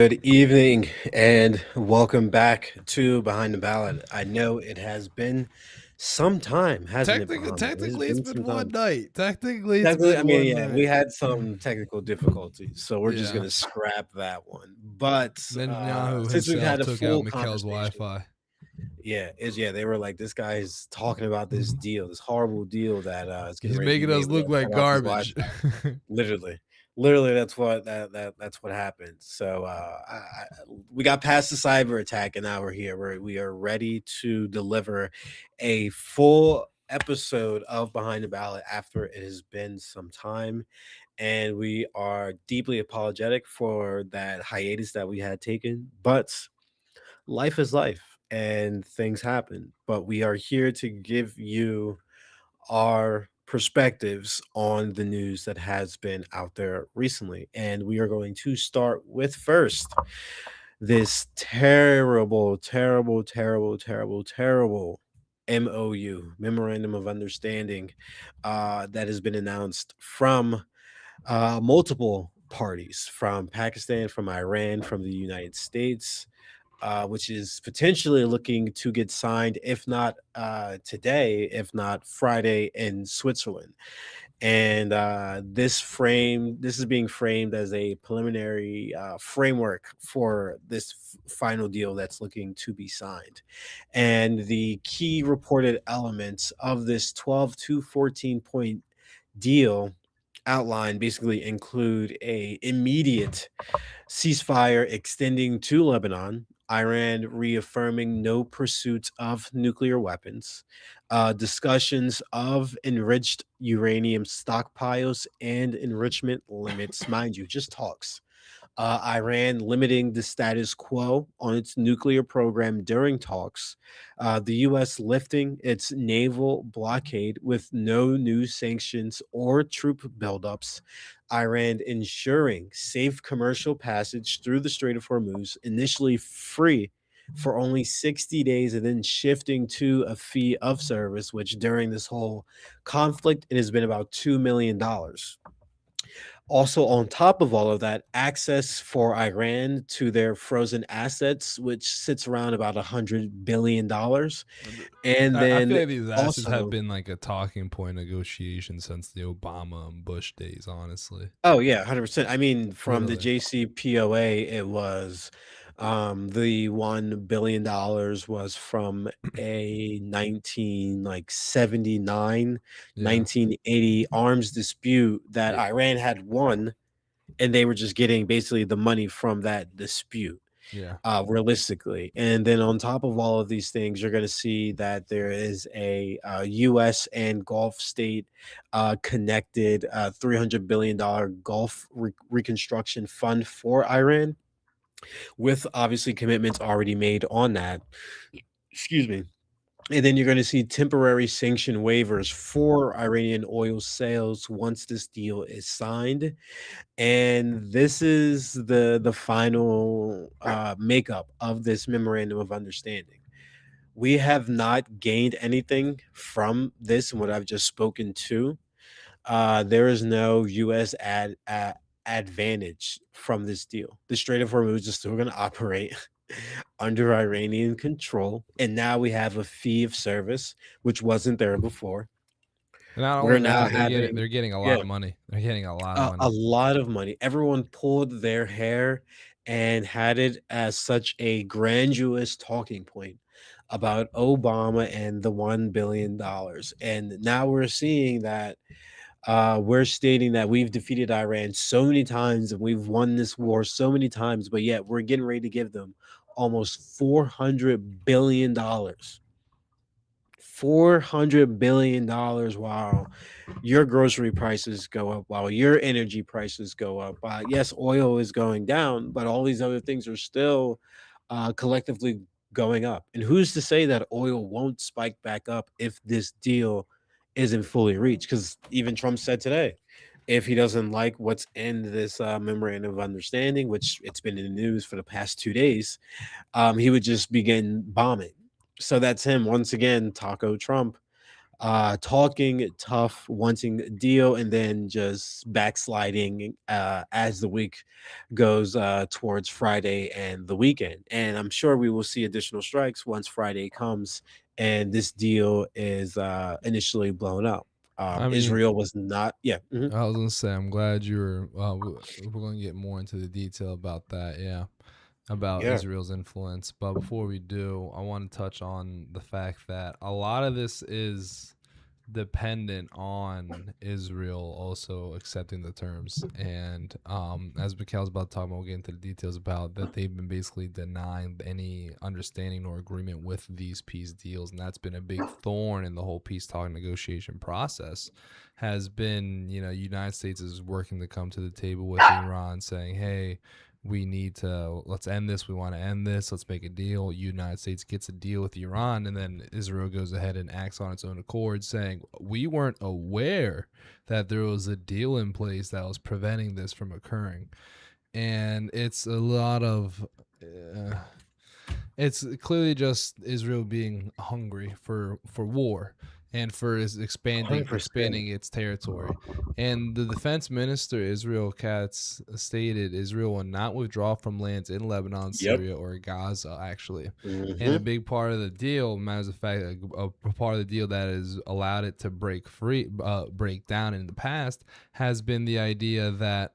Good evening and welcome back to Behind the Ballot. I know it has been some time, hasn't it, Technically, Bahama? It has technically, it's been been some one time. night. Technically, it's Technically, I been mean, one yeah, we night. had some technical difficulties, so we're just Yeah. gonna scrap that one. But Netanyahu since we've himself had a took out full Mikhail's conversation, Wi-Fi. they were like, this guy's talking about this deal, this horrible deal that is getting He's ready to be making us made. We look gotta like cut off his garbage. Wi-Fi. Literally, literally, that's what happened. So we got past the cyber attack, and now we're here. We are ready to deliver a full episode of Behind the Ballot after it has been some time, and we are deeply apologetic for that hiatus that we had taken. But life is life, and things happen. But we are here to give you our perspectives on the news that has been out there recently. And we are going to start with first this terrible, terrible, terrible, terrible, terrible MOU, Memorandum of Understanding, that has been announced from multiple parties from Pakistan, from Iran, from the United States, which is potentially looking to get signed, if not today, if not Friday in Switzerland. And this is being framed as a preliminary framework for this final deal that's looking to be signed. And the key reported elements of this 12 to 14 point deal outline basically include a immediate ceasefire extending to Lebanon, Iran reaffirming no pursuit of nuclear weapons, discussions of enriched uranium stockpiles and enrichment limits, mind you, just talks. Iran limiting the status quo on its nuclear program during talks, the U.S. lifting its naval blockade with no new sanctions or troop buildups, Iran ensuring safe commercial passage through the Strait of Hormuz, initially free for only 60 days and then shifting to a fee of service, which during this whole conflict, it has been about $2 million. Also, on top of all of that, access for Iran to their frozen assets, which sits around about $100 billion. And I feel then like these assets have also, been like a talking point negotiation since the Obama and Bush days, honestly. oh yeah, 100%. I mean, from the Literally. JCPOA, it was the $1 billion was from a 1979, Yeah. 1980 arms dispute that It, Iran had won, and they were just getting basically the money from that dispute, yeah. realistically. And then on top of all of these things, you're going to see that there is a U.S. and Gulf state connected $300 billion Gulf Reconstruction Fund for Iran, with obviously commitments already made on that. Excuse me. And then you're going to see temporary sanction waivers for Iranian oil sales once this deal is signed. And this is the final makeup of this memorandum of understanding. We have not gained anything from this and what I've just spoken to. There is no U.S. advantage from this deal. The Strait of Hormuz is still going to operate under Iranian control, and now we have a fee of service, which wasn't there before. And not We're only now that, having, they're getting a yeah, lot of money. They're getting a lot of a money. lot of money. Everyone pulled their hair and had it as such a grandiose talking point about Obama and the $1 billion. And now we're seeing that we're stating that we've defeated Iran so many times and we've won this war so many times, but yet we're getting ready to give them almost $400 billion. $400 billion while your grocery prices go up, while your energy prices go up. Yes, oil is going down, but all these other things are still collectively going up. And who's to say that oil won't spike back up if this deal isn't fully reached? Because even Trump said today, if he doesn't like what's in this memorandum of understanding, which it's been in the news for the past 2 days, he would just begin bombing. So that's him once again, Taco Trump, talking tough, wanting a deal, and then just backsliding as the week goes towards Friday and the weekend. And I'm sure we will see additional strikes once Friday comes and this deal is initially blown up. I mean, Israel was not, yeah. I was gonna say, I'm glad you're. We're gonna get more into the detail about that. Yeah, about Yeah, Israel's influence. But before we do, I want to touch on the fact that a lot of this is dependent on Israel also accepting the terms. And as Mikhail's about to talk about, we'll get into the details about that they've been basically denying any understanding or agreement with these peace deals. And that's been a big thorn in the whole peace talk negotiation process. Has been, United States is working to come to the table with Iran saying, hey, we need to let's end this, we want to end this, let's make a deal. United States gets a deal with Iran, and then Israel goes ahead and acts on its own accord saying we weren't aware that there was a deal in place that was preventing this from occurring. And it's a lot of it's clearly just Israel being hungry for war and for expanding 100%. its territory. And the defense minister Israel Katz stated Israel will not withdraw from lands in Lebanon, Yep. Syria, or Gaza. Actually, and a Hmm. big part of the deal, matter of fact, a part of the deal that has allowed it to break down in the past, has been the idea that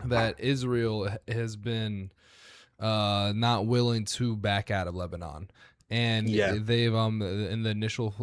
that Israel has been not willing to back out of Lebanon. And Yeah. they've in the initial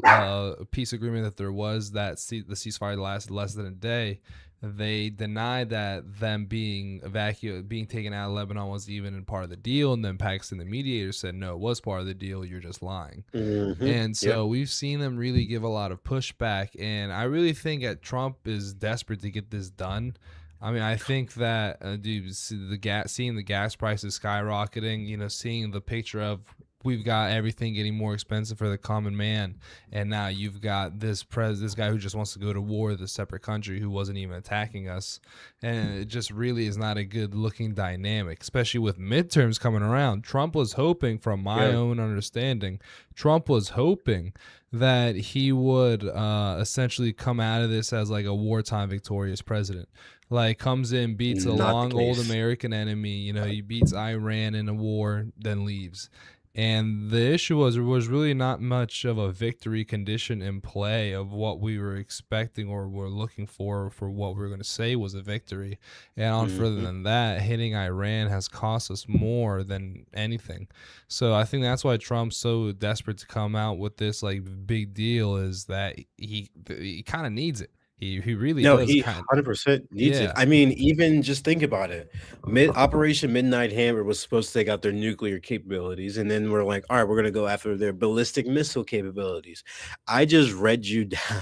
peace agreement that there was that the ceasefire lasted less than a day. They denied that them being taken out of Lebanon was even in part of the deal, and then Pakistan, the mediator, said no, it was part of the deal. You're just lying. And Yep. so we've seen them really give a lot of pushback, and I really think that Trump is desperate to get this done. I mean, I think that dude, seeing the gas prices skyrocketing, seeing the picture of we've got everything getting more expensive for the common man, and now you've got this guy who just wants to go to war with a separate country who wasn't even attacking us, and it just really is not a good looking dynamic, especially with midterms coming around. Trump was hoping, from my Yeah. own understanding, Trump was hoping that he would essentially come out of this as like a wartime victorious president, like comes in, beats a Not the long old case. American enemy. He beats Iran in a war, then leaves. And the issue was really not much of a victory condition in play of what we were expecting or were looking for what we were going to say was a victory. And on further Hmm. than that, hitting Iran has cost us more than anything. So I think that's why Trump's so desperate to come out with this like big deal, is that he kind of needs it. He really No, does he kind. 100% needs it. Yeah. I mean, even just think about it. Operation Midnight Hammer was supposed to take out their nuclear capabilities, and then we're like, all right, we're gonna go after their ballistic missile capabilities. I just read you down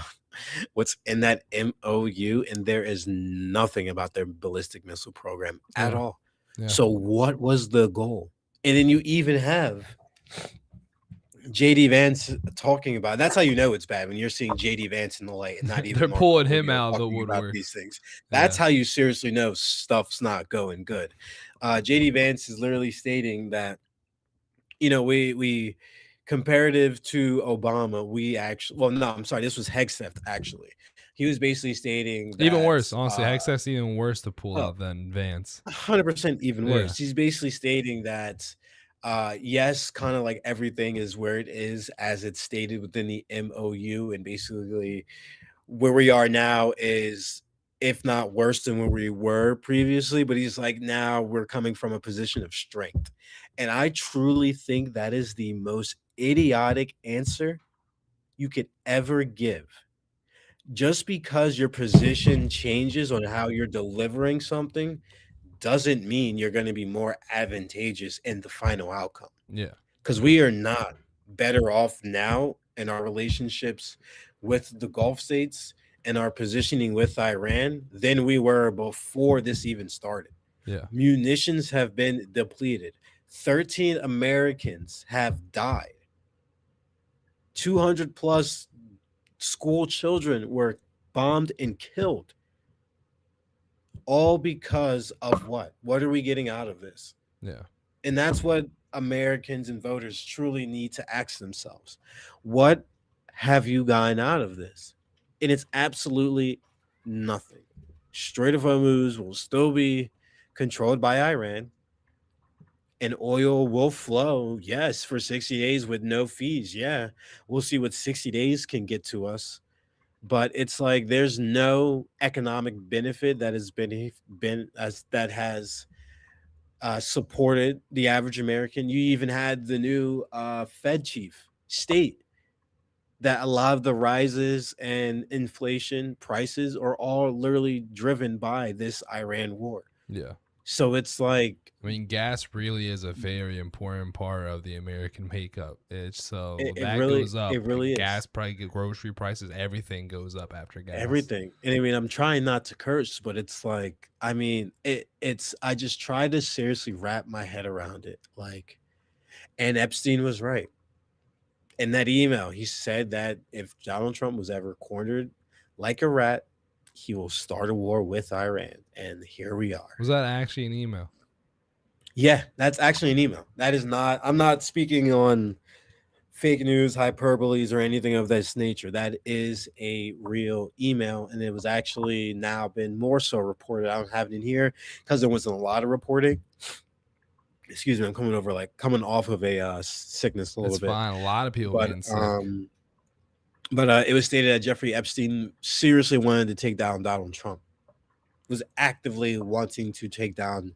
what's in that MOU, and there is nothing about their ballistic missile program at Yeah. all. Yeah. So what was the goal? And then you even have JD Vance talking about, that's how you know it's bad, when you're seeing JD Vance in the light and not even They're Marco pulling him Rubio out of the talking about woodwork. these things. That's Yeah. how you seriously know stuff's not going good. JD Vance is literally stating that, we comparative to Obama, we actually, well, no, I'm sorry, this was Hegseth actually. He was basically stating Even that worse, honestly. Hextech's even worse to pull oh, out than Vance. 100% even Yeah. worse. He's basically stating that, yes, kind of like everything is where it is as it's stated within the MOU, and basically where we are now is, if not worse than where we were previously. But he's like, now we're coming from a position of strength. And I truly think that is the most idiotic answer you could ever give. Just because your position changes on how you're delivering something doesn't mean you're going to be more advantageous in the final outcome. Yeah. Because Yeah. we are not better off now in our relationships with the Gulf states and our positioning with Iran than we were before this even started. Yeah. Munitions have been depleted. 13 Americans have died. 200 plus school children were bombed and killed, all because of what? What are we getting out of this? Yeah. And that's what Americans and voters truly need to ask themselves. What have you gotten out of this? And it's absolutely nothing. Strait of Hormuz will still be controlled by Iran, and oil will flow, yes, for 60 days with no fees. Yeah, we'll see what 60 days can get to us. But it's like there's no economic benefit that has been as that has supported the average American. You even had the new Fed chief state that a lot of the rises and inflation prices are all literally driven by this Iran war. Yeah. So it's like I mean, gas really is a very important part of the American makeup. It's so that goes up. it really Gas is price, grocery prices, everything goes up after gas. everything. And I mean, I'm trying not to curse, but it's like, I mean, it's I just try to seriously wrap my head around it. Like, and Epstein was right. In that email, he said that if Donald Trump was ever cornered like a rat, he will start a war with Iran. And here we are. Was that actually an email? Yeah, that's actually an email. That is not, I'm not speaking on fake news, hyperboles, or anything of this nature. That is a real email. And it was actually now been more so reported. I don't have it in here because there wasn't a lot of reporting. Excuse me, I'm coming over like coming off of a sickness a little It's bit. fine. A lot of people But getting sick. it was stated that Jeffrey Epstein seriously wanted to take down Donald Trump, was actively wanting to take down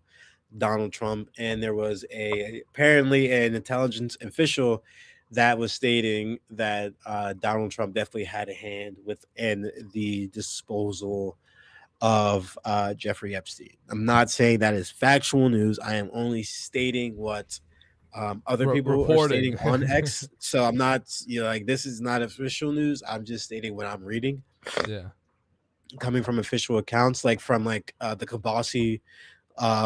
Donald Trump, and there was a apparently an intelligence official that was stating that Donald Trump definitely had a hand within the disposal of Jeffrey Epstein. I'm not saying that is factual news. I am only stating what other people are Reporting. stating on X. So I'm not, like this is not official news. I'm just stating what I'm reading, Yeah. coming from official accounts, like from the Kabasi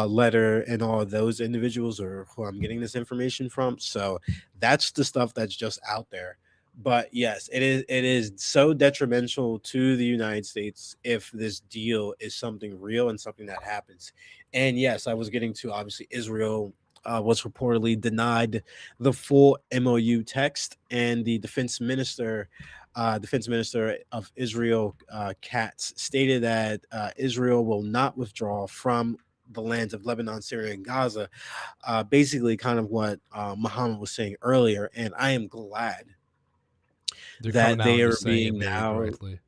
letter and all of those individuals or who I'm getting this information from. So that's the stuff that's just out there. But yes, it is so detrimental to the United States if this deal is something real and something that happens. And yes, I was getting to obviously Israel was reportedly denied the full MOU text, and the defense minister of Israel, Katz, stated that Israel will not withdraw from the lands of Lebanon, Syria, and Gaza. Basically, kind of what Muhammad was saying earlier. And I am glad They're coming that out they and are just saying it being very now. directly.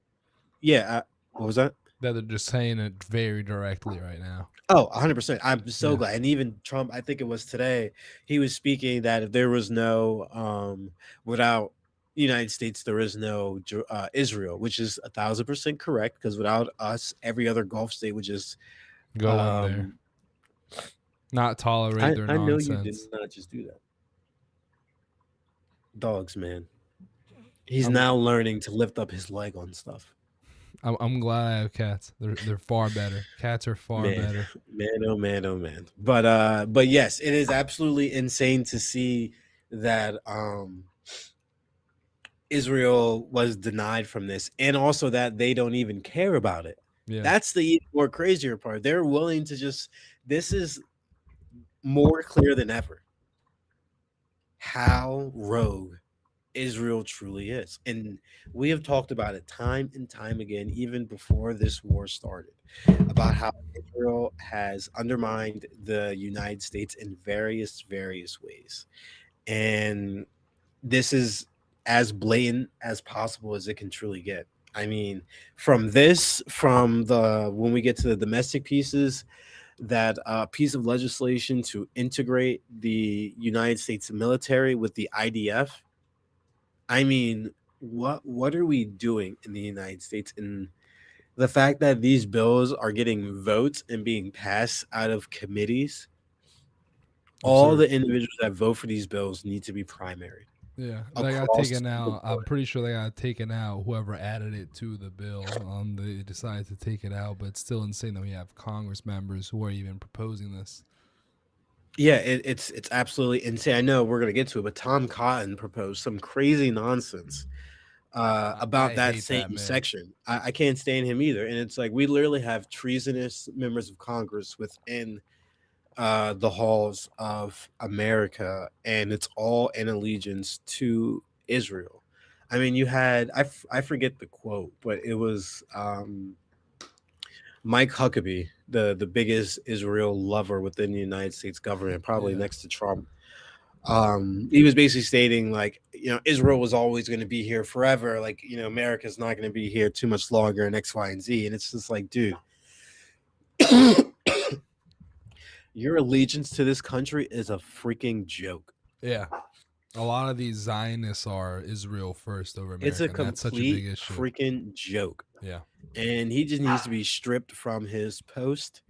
Yeah. What was that? That they're just saying it very directly right now. Oh, 100%. I'm so Yeah. glad. And even Trump, I think it was today, he was speaking that if there was no, without the United States, there is no Israel, which is 1,000% correct. Because without us, every other Gulf state would just, Go in there. um, Not tolerate their I know you did nonsense. not just do that. Dogs, man. He's I'm now learning to lift up his leg on stuff. I'm glad I have cats. They're far better. Cats are far Man, better. man, oh man, oh man. But yes, it is absolutely insane to see that Israel was denied from this, and also that they don't even care about it. Yeah. That's the even more crazier part. They're willing to just, this is more clear than ever how rogue Israel truly is. And we have talked about it time and time again, even before this war started, about how Israel has undermined the United States in various ways. And this is as blatant as possible as it can truly get. I mean, from the when we get to the domestic pieces, that piece of legislation to integrate the United States military with the IDF. I mean, what are we doing in the United States? And the fact that these bills are getting votes and being passed out of committees, all Absurd. the individuals that vote for these bills need to be primaried Yeah, they got across taken the out. I'm board. pretty sure they got taken out. Whoever added it to the bill, they decided to take it out. But it's still insane that we have Congress members who are even proposing this. Yeah, it's absolutely insane. I know we're gonna get to it, but Tom Cotton proposed some crazy nonsense I about that hate same that man. section. I can't stand him either. And it's like we literally have treasonous members of Congress within the halls of America, and it's all in allegiance to Israel. I mean, you had I forget the quote, but it was Mike Huckabee, the biggest Israel lover within the United States government, probably Yeah. next to Trump. He was basically stating like, Israel was always going to be here forever, like, America's not going to be here too much longer, and X, Y, and Z. And it's just like, dude, your allegiance to this country is a freaking joke. Yeah. A lot of these Zionists are Israel first over It's a America, and that's such a complete big issue. freaking joke. Yeah. And he just needs to be stripped from his post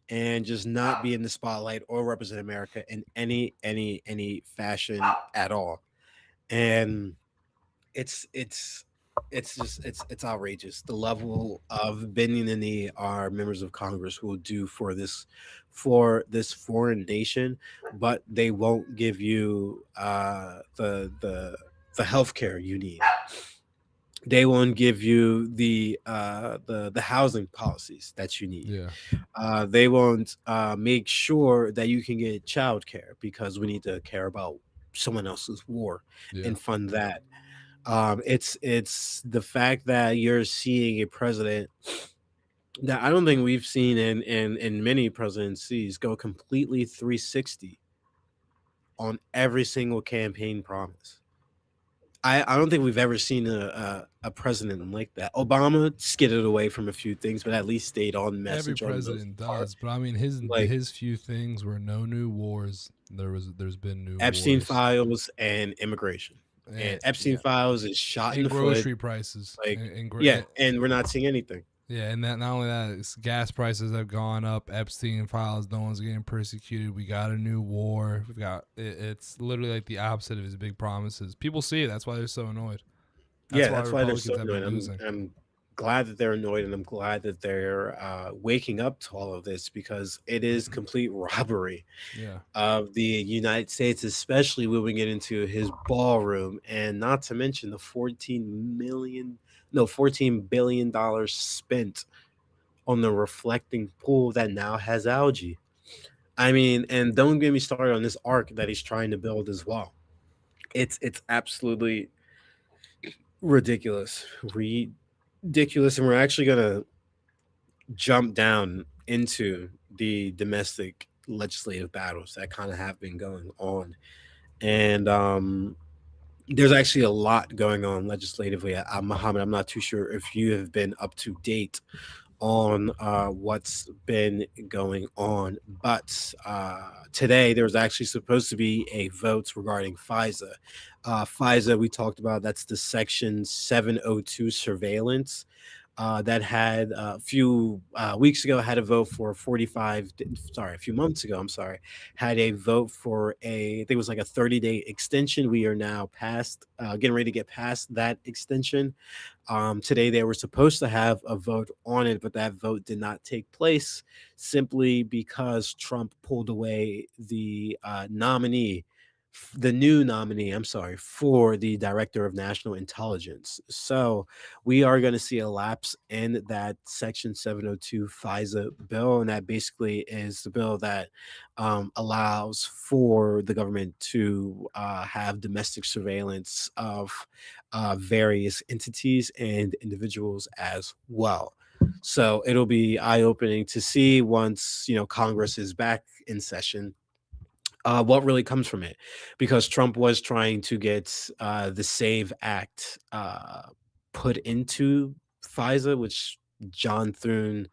and just not be in the spotlight or represent America in any fashion at all. And it's it's outrageous the level of bending the knee our members of Congress will do for this foreign nation, but they won't give you the health care you need. They won't give you the housing policies that you need. Yeah. They won't make sure that you can get childcare because we need to care about someone else's war Yeah. and fund that. It's the fact that you're seeing a president that I don't think we've seen in many presidencies go completely 360 on every single campaign promise. I don't think we've ever seen a president like that. Obama skidded away from a few things, but at least stayed on Every message on those president part. does, but I mean his Like his few things were no new wars. There's been new Epstein wars. files and immigration. And Epstein Yeah. files is shot in And the foot. grocery prices. Like, yeah, and we're not seeing anything. Yeah, and that not only that, it's gas prices have gone up. Epstein files, no one's getting persecuted. We got a new war. We've got it's literally like the opposite of his big promises. People see it. That's why they're so annoyed. That's Yeah, why that's why they're Republicans so have annoyed. been losing. I'm glad that they're annoyed, and I'm glad that they're waking up to all of this because it is complete robbery Yeah, of the United States, especially when we get into his ballroom, and not to mention the 14 billion dollars spent on the reflecting pool that now has algae. I mean, and don't get me started on this arc that he's trying to build as well. It's absolutely ridiculous, ridiculous, and we're actually gonna jump down into the domestic legislative battles that kind of have been going on, and there's actually a lot going on legislatively. Muhammad, I'm not too sure if you have been up to date on what's been going on. But today there was actually supposed to be a vote regarding FISA. FISA, we talked about, that's the Section 702 surveillance that had a few weeks ago had a vote for 45, sorry, a few months ago, I'm sorry, had a vote for I think it was like a 30-day extension. We are now past, getting ready to get past that extension. Today, they were supposed to have a vote on it, but that vote did not take place simply because Trump pulled away the new nominee, I'm sorry, for the director of national intelligence. So we are going to see a lapse in that Section 702 FISA bill. And that basically is the bill that allows for the government to have domestic surveillance of various entities and individuals as well. So it'll be eye opening to see once Congress is back in session what really comes from it, because Trump was trying to get the Save Act put into FISA, which John Thune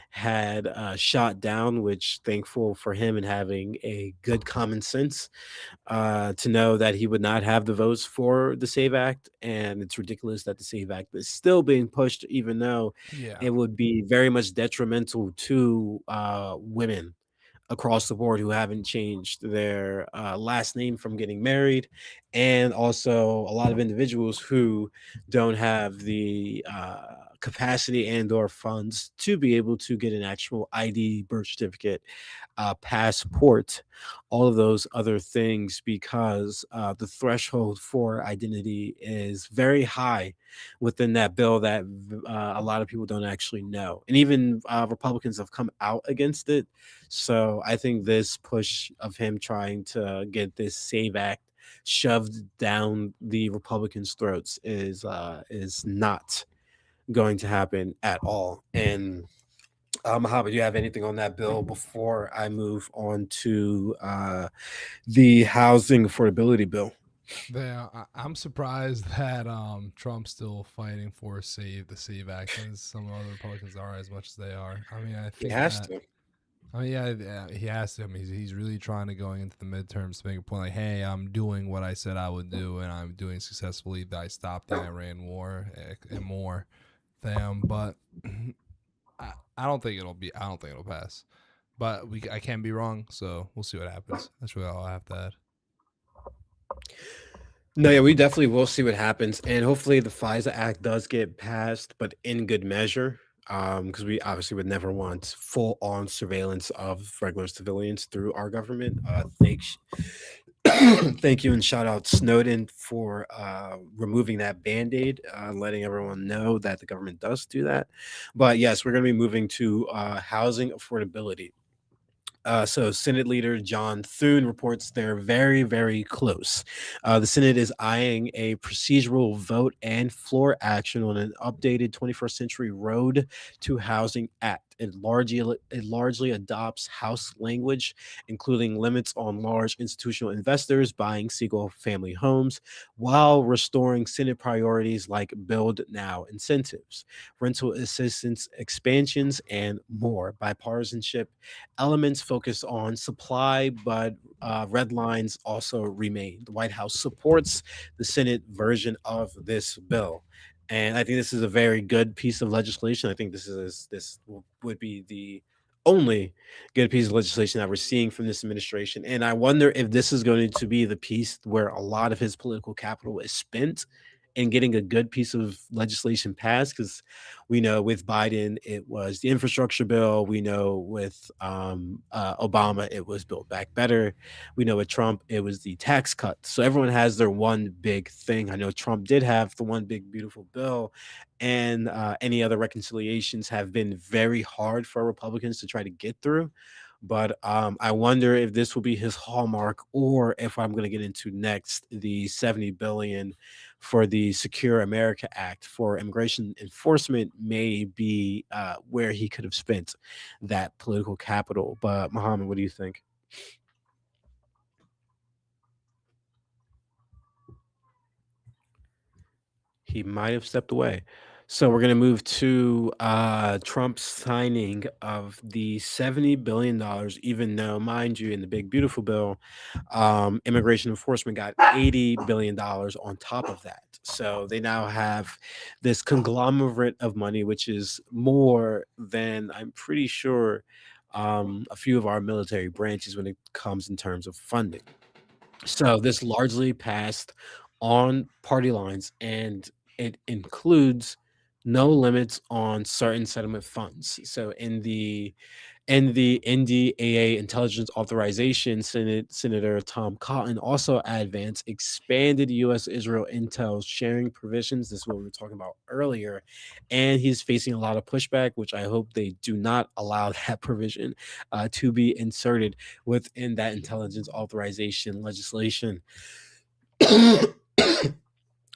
had shot down. Which, thankful for him and having a good common sense to know that he would not have the votes for the Save Act. And it's ridiculous that the Save Act is still being pushed, even though yeah, it would be very much detrimental to women across the board who haven't changed their last name from getting married, and also a lot of individuals who don't have the capacity and or funds to be able to get an actual ID, birth certificate, passport, all of those other things, because the threshold for identity is very high within that bill that a lot of people don't actually know. And even Republicans have come out against it. So I think this push of him trying to get this Save Act shoved down the Republicans' throats is not going to happen at all. And Mohammed, do you have anything on that bill before I move on to the housing affordability bill? I'm surprised that Trump's still fighting for the save act, and some other Republicans are as much as they are. I mean, I He think has that to. I mean, yeah, he has to. I mean, he's really trying to going into the midterms to make a point like, hey, I'm doing what I said I would do, and I'm doing successfully. That I stopped the Iran war and more. But I don't think it'll be. I don't think it'll pass. But I can be wrong, so we'll see what happens. That's really all I have to add. No, yeah, we definitely will see what happens, and hopefully the FISA Act does get passed, but in good measure. Because we obviously would never want full on surveillance of regular civilians through our government. Thanks, thank you, and shout out Snowden for removing that band aid, letting everyone know that the government does do that. But yes, we're going to be moving to housing affordability. So Senate Leader John Thune reports they're very, very close. The Senate is eyeing a procedural vote and floor action on an updated 21st Century Road to Housing Act. It largely adopts House language, including limits on large institutional investors buying single family homes, while restoring Senate priorities like build now incentives, rental assistance expansions, and more. Bipartisanship elements focus on supply, but red lines also remain. The White House supports the Senate version of this bill. And I think this is a very good piece of legislation. I think would be the only good piece of legislation that we're seeing from this administration. And I wonder if this is going to be the piece where a lot of his political capital is spent in getting a good piece of legislation passed. Because we know with Biden, it was the infrastructure bill. We know with Obama, it was Build Back Better. We know with Trump, it was the tax cut. So everyone has their one big thing. I know Trump did have the one big beautiful bill, and any other reconciliations have been very hard for Republicans to try to get through. But I wonder if this will be his hallmark, or if I'm going to get into next the 70 billion for the Secure America Act for immigration enforcement may be where he could have spent that political capital. But Mohammed, what do you think? He might have stepped away. So we're going to move to Trump's signing of the $70 billion, even though, mind you, in the big beautiful bill, immigration enforcement got $80 billion on top of that. So they now have this conglomerate of money, which is more than, I'm pretty sure, a few of our military branches when it comes in terms of funding. So this largely passed on party lines, and it includes no limits on certain settlement funds. So in the NDAA intelligence authorization, Senator Tom Cotton also advanced expanded U.S. Israel intel sharing provisions. This is what we were talking about earlier, and he's facing a lot of pushback, which I hope they do not allow that provision to be inserted within that intelligence authorization legislation.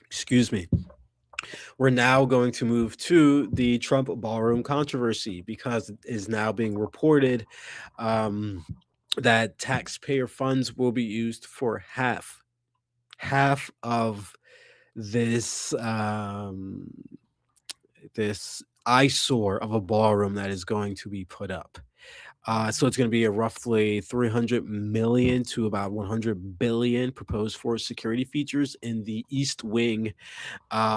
Excuse me. We're now going to move to the Trump ballroom controversy, because it is now being reported um, that taxpayer funds will be used for half of this this eyesore of a ballroom that is going to be put up. So it's going to be a roughly 300 million to about 100 billion proposed for security features in the East Wing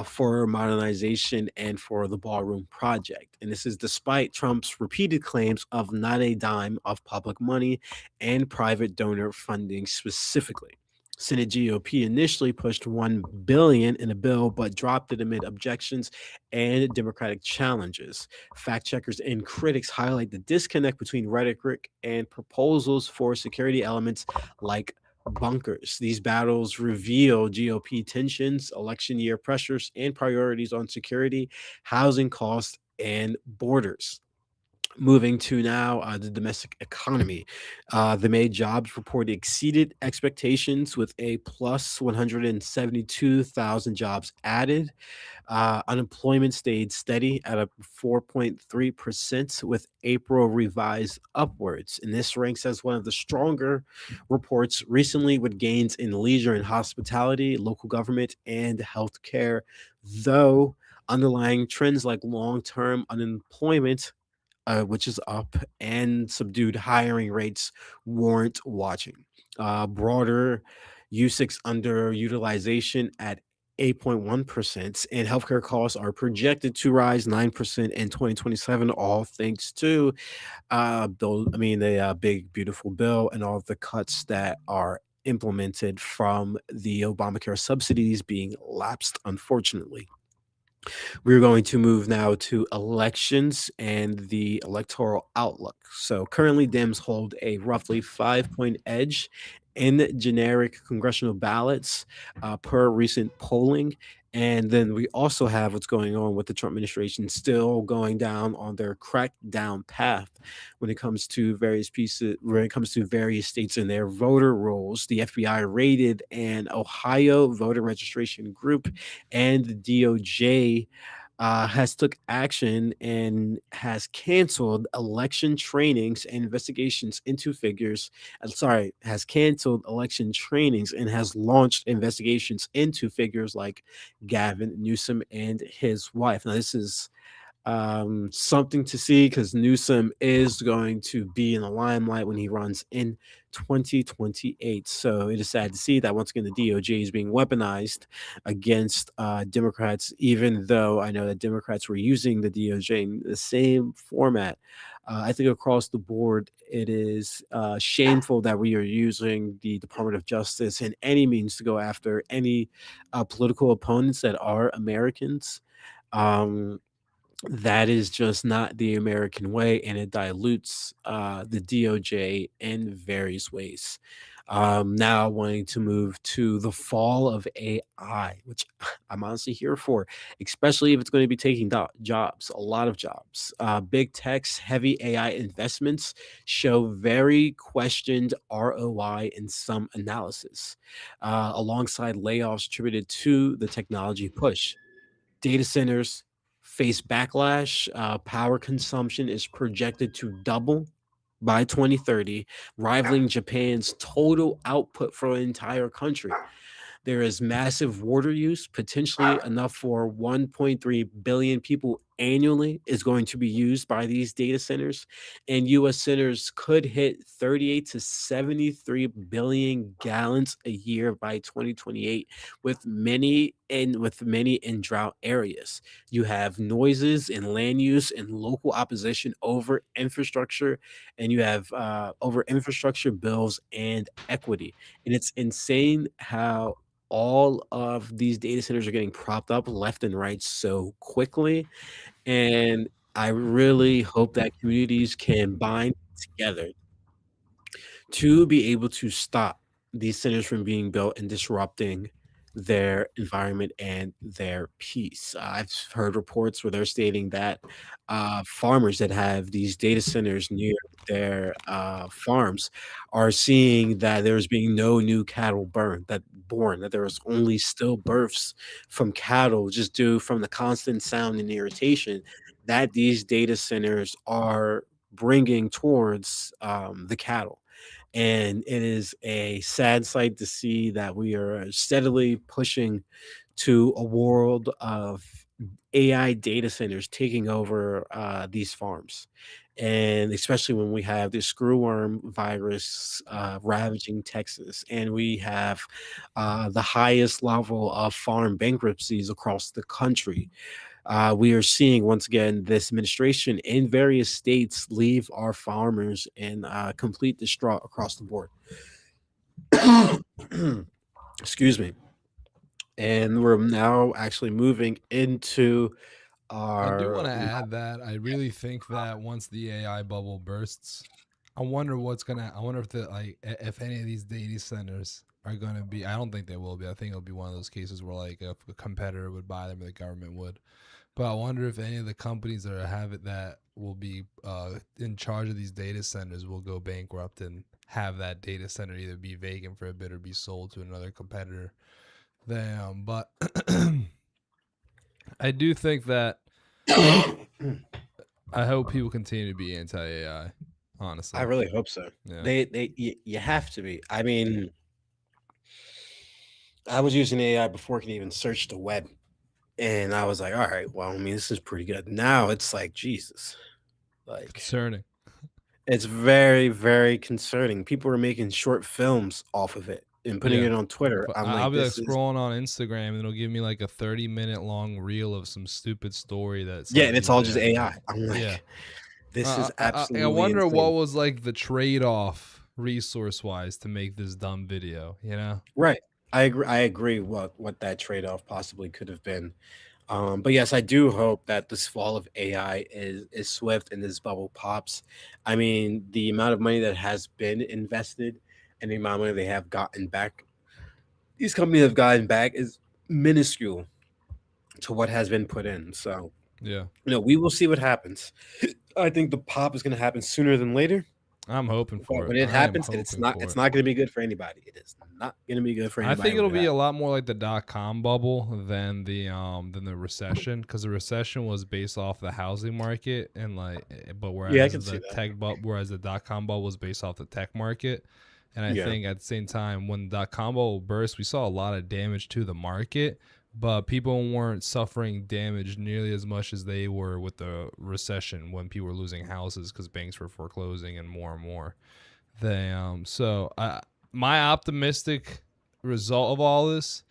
for modernization and for the ballroom project. And this is despite Trump's repeated claims of not a dime of public money and private donor funding specifically. Senate GOP initially pushed 1 billion in a bill, but dropped it amid objections and Democratic challenges. Fact checkers and critics highlight the disconnect between rhetoric and proposals for security elements like bunkers. These battles reveal GOP tensions, election year pressures, and priorities on security, housing costs, and borders. Moving to now the domestic economy. The May jobs report exceeded expectations with a plus 172,000 jobs added. Unemployment stayed steady at a 4.3%, with April revised upwards. And this ranks as one of the stronger reports recently, with gains in leisure and hospitality, local government, and healthcare. Though underlying trends like long term unemployment, which is up, and subdued hiring rates warrant watching. Broader U6 underutilization at 8.1%, and healthcare costs are projected to rise 9% in 2027, all thanks to the big, beautiful bill and all of the cuts that are implemented from the Obamacare subsidies being lapsed, unfortunately. We're going to move now to elections and the electoral outlook. So currently, Dems hold a roughly 5 point edge in generic congressional ballots per recent polling. And then we also have what's going on with the Trump administration still going down on their crackdown path when it comes to various pieces, when it comes to various states and their voter rolls. The FBI raided an Ohio voter registration group, and the DOJ has took action and has canceled election trainings and investigations into figures. Sorry, has canceled election trainings and has launched investigations into figures like Gavin Newsom and his wife. Now, this is something to see because Newsom is going to be in the limelight when he runs in 2028. So it is sad to see that once again the DOJ is being weaponized against Democrats, even though I know that Democrats were using the DOJ in the same format. I think across the board, it is shameful that we are using the Department of Justice in any means to go after any political opponents that are Americans. Um, that is just not the American way, and it dilutes the DOJ in various ways. Now, wanting to move to the fall of AI, which I'm honestly here for, especially if it's going to be taking jobs, a lot of jobs. Big tech's heavy AI investments show very questioned ROI in some analysis, alongside layoffs attributed to the technology push. Data centers face backlash. Power consumption is projected to double by 2030, rivaling Japan's total output for an entire country. There is massive water use, potentially enough for 1.3 billion people annually is going to be used by these data centers. And US centers could hit 38 to 73 billion gallons a year by 2028, with many in drought areas. You have noises and land use and local opposition over infrastructure, and you have over infrastructure bills and equity. And it's insane how all of these data centers are getting propped up left and right so quickly, and I really hope that communities can bind together to be able to stop these centers from being built and disrupting their environment and their peace. I've heard reports where they're stating that farmers that have these data centers near their farms are seeing that there's being no new cattle born, that there is only still births from cattle just due from the constant sound and irritation that these data centers are bringing towards the cattle. And it is a sad sight to see that we are steadily pushing to a world of AI data centers taking over these farms. And especially when we have this screwworm virus ravaging Texas, and we have the highest level of farm bankruptcies across the country. We are seeing once again this administration in various states leave our farmers in complete distraught across the board. Excuse me. And we're now actually moving into I do our want to add that I really think that once the AI bubble bursts, I wonder what's gonna. I wonder if if any of these data centers are gonna be. I don't think they will be. I think it'll be one of those cases where like if a competitor would buy them, or the government would. But I wonder if any of the companies that have it that will be in charge of these data centers will go bankrupt and have that data center either be vacant for a bit or be sold to another competitor. But I do think that I hope people continue to be anti AI. I Honestly, really hope so. yeah, You have to be. I mean, I was using AI before I could even search the web, and I was like, all right, well, I mean, this is pretty good. Now it's like Jesus, like concerning. it's very, very concerning. People are making short films off of it and putting Yeah, it on Twitter. but I'm I'll like, be like this is scrolling on Instagram and it'll give me like a 30-minute long reel of some stupid story that yeah, and it's somebody's all just added. AI. I'm Yeah, like, this is I absolutely wonder what insane. was like the trade off resource wise to make this dumb video. Right. I agree what that trade-off possibly could have been. But yes, I do hope that this fall of AI is swift and this bubble pops. I mean, the amount of money that has been invested and the amount of money they have gotten back, these companies have gotten back is minuscule to what has been put in. So, Yeah, we will see what happens. I think the pop is going to happen sooner than later. I'm hoping But for it. when it I am happens, it's hoping not for it's it. not going to be good for anybody. It is not going to be good for I anybody think when it'll it be a happens. lot more like the .com bubble than the recession, because the recession was based off the housing market and but Yeah, I whereas can see the that. whereas the .com bubble was based off the tech market, and I Yeah, think at the same time when the .com bubble burst, we saw a lot of damage to the market, but people weren't suffering damage nearly as much as they were with the recession when people were losing houses because banks were foreclosing and more and more. My optimistic result of all this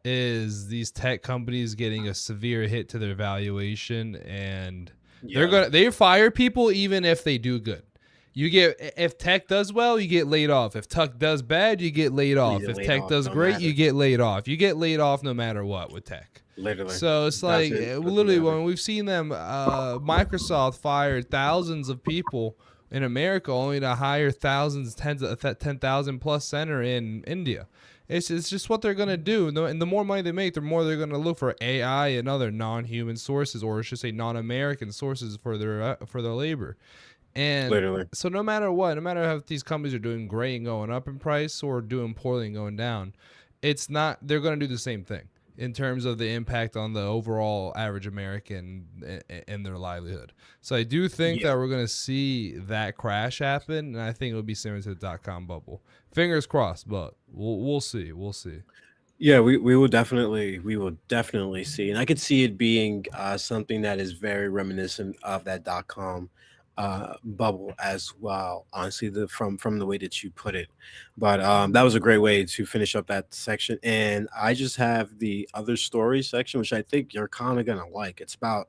is these tech companies getting a severe hit to their valuation, and yeah. they fire people even if they do good. You get If tech does well, you get laid off. If tech does bad, you get laid You off. get If laid tech off, does don't great, you matter. get laid off. You get laid off no matter what with tech. Literally, So it's like doesn't literally matter. when we've seen them, Microsoft fired thousands of people in America only to hire thousands, 10,000 plus center in India. It's just what they're gonna do, and the more money they make, the more they're gonna look for AI and other non-human sources, or I should say non-American sources for their labor. And Literally, so no matter what, no matter if these companies are doing great and going up in price or doing poorly and going down, it's not they're going to do the same thing in terms of the impact on the overall average American and their livelihood. So I do think yeah. that we're going to see that crash happen, and I think it'll be similar to the .com bubble. Fingers crossed, but we'll see. We'll see. Yeah, we will definitely see, and I could see it being something that is very reminiscent of that .com bubble as well. Honestly, from the way that you put it, but that was a great way to finish up that section. And I just have the other story section, which I think you're kind of gonna like. It's about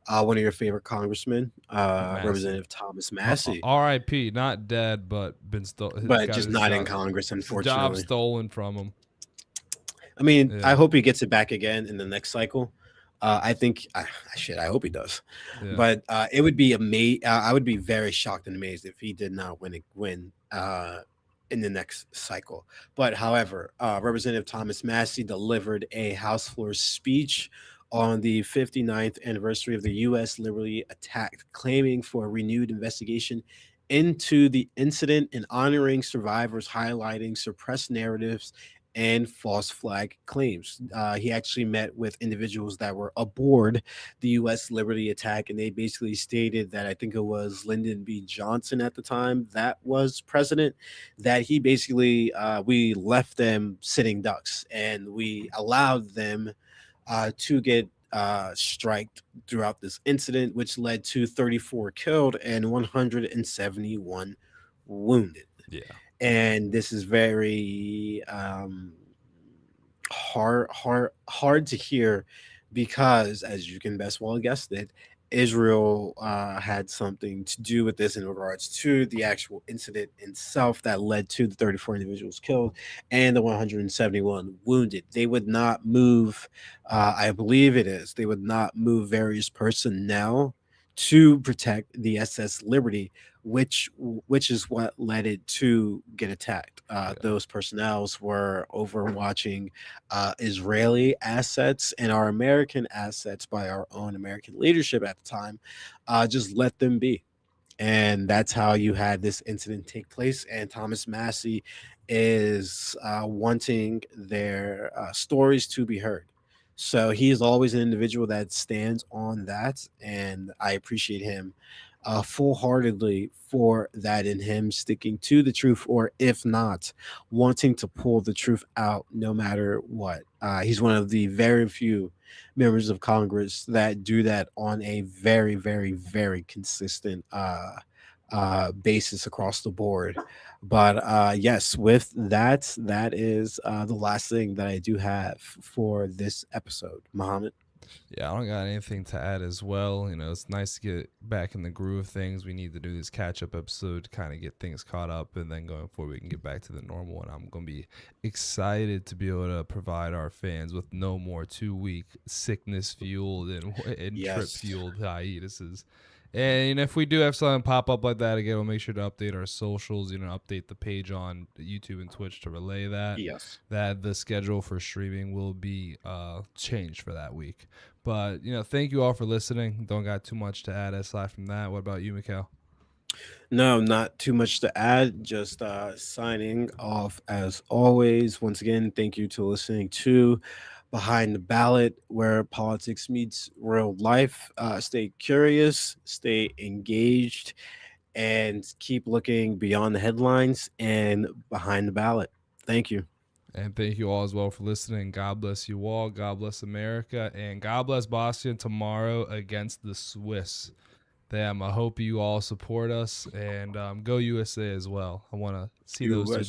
one of your favorite congressmen, Massie. Representative Thomas Massie, R.I.P. Not dead, but been but got just his not in job Congress, job unfortunately. stolen from him. I mean, I Yeah, hope he gets it back again in the next cycle. I think, shit, I hope he does. yeah, But it would be amazing. I would be very shocked and amazed if he did not win in the next cycle. But however, Representative Thomas Massie delivered a House floor speech on the 59th anniversary of the U.S. Liberty attack, claiming for a renewed investigation into the incident and honoring survivors, highlighting suppressed narratives and false flag claims. He actually met with individuals that were aboard the U.S. Liberty attack, and they basically stated that I think it was Lyndon B. Johnson at the time that was president, that he basically we left them sitting ducks and we allowed them to get striked throughout this incident, which led to 34 killed and 171 wounded. yeah. And this is very hard to hear because, as you can best well guess it, Israel had something to do with this in regards to the actual incident itself that led to the 34 individuals killed and the 171 wounded. They would not move, I believe it is, they would not move various personnel to protect the SS Liberty, which is what led it to get attacked. Yeah. Those personnels were overwatching Israeli assets and our American assets by our own American leadership at the time. Just let them be, and that's how you had this incident take place. And Thomas Massie is wanting their stories to be heard. So he is always an individual that stands on that, and I appreciate him full heartedly for that, in him sticking to the truth, or if not, wanting to pull the truth out no matter what. He's one of the very few members of Congress that do that on a very, very, very consistent basis across the board. But yes, with that, that is the last thing that I do have for this episode, Mohammed. Yeah, I don't got anything to add as well. You know, it's nice to get back in the groove of things. We need to do this catch up episode to kind of get things caught up, and then going forward, we can get back to the normal. And I'm going to be excited to be able to provide our fans with no more 2 week sickness fueled and trip Yes, fueled hiatuses. And if we do have something pop up like that again, we'll make sure to update our socials. You know, update the page on YouTube and Twitch to relay that. yes. That the schedule for streaming will be changed for that week. But, you know, thank you all for listening. Don't got too much to add aside from that. What about you, Mikhail? No, not too much to add. Just signing off as always. Once again, thank you to listening to Behind the Ballot, where politics meets real life. Stay curious, stay engaged, and keep looking beyond the headlines and behind the ballot. Thank you. And thank you all as well for listening. God bless you all. God bless America. And God bless Boston tomorrow against the Swiss. Damn, I hope you all support us and go USA as well. I want to see those two US